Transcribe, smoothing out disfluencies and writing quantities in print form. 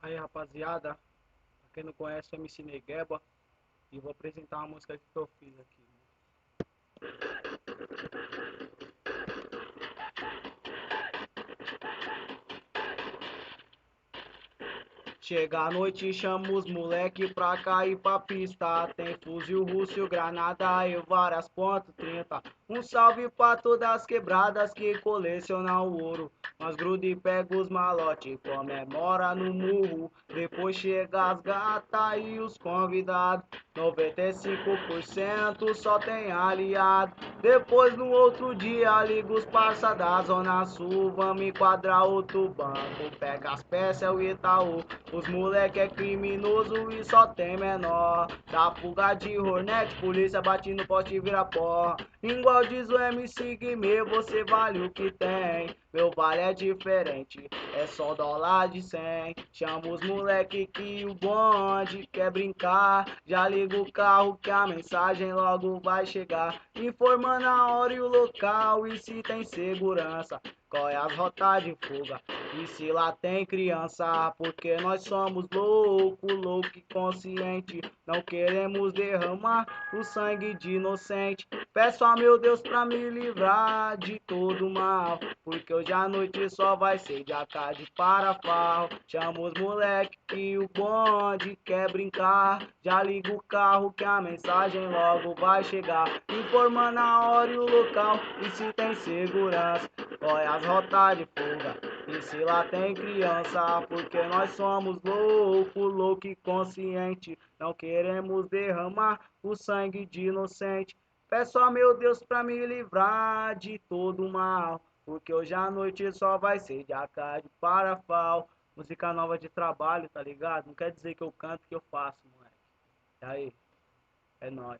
Aí rapaziada, pra quem não conhece, eu me ensinei Gueba e vou apresentar uma música que eu fiz aqui. Chega a noite e chama os moleque pra cair pra pista. Tem fuzil russo, granada e várias pontos 30. Um salve pra todas as quebradas que colecionam o ouro. Nós gruda e pega os malote, comemora no murro. Depois chega as gatas e os convidados. 95% só tem aliado. Depois no outro dia liga os parça da Zona Sul. Vamos enquadrar outro banco. Pega as peças, é o Itaú. Os moleque é criminoso e só tem menor. Da fuga de Hornet, polícia bate no poste e vira porra. Igual diz o MC Guimê, você vale o que tem. Meu vale é diferente, é só dólar de 100. Chama os moleque que o bonde quer brincar. Já liga o carro que a mensagem logo vai chegar. Informando a hora e o local e se tem segurança. Qual é as rotas de fuga? E se lá tem criança? Porque nós somos louco e consciente. Não queremos derramar o sangue de inocente. Peço a meu Deus pra me livrar de todo mal. Porque hoje à noite só vai ser de AK de parafarro. Chama os moleque que o bonde quer brincar. Já liga o carro que a mensagem logo vai chegar. Informando a hora e o local e se tem segurança. Olha as rotas de fuga e se lá tem criança. Porque nós somos louco e consciente. Não queremos derramar o sangue de inocente. Peço a meu Deus pra me livrar de todo mal. Porque hoje à noite só vai ser de AK de parafal. Música nova de trabalho, tá ligado? Não quer dizer que eu canto, que eu faço, moleque. E aí? É nóis.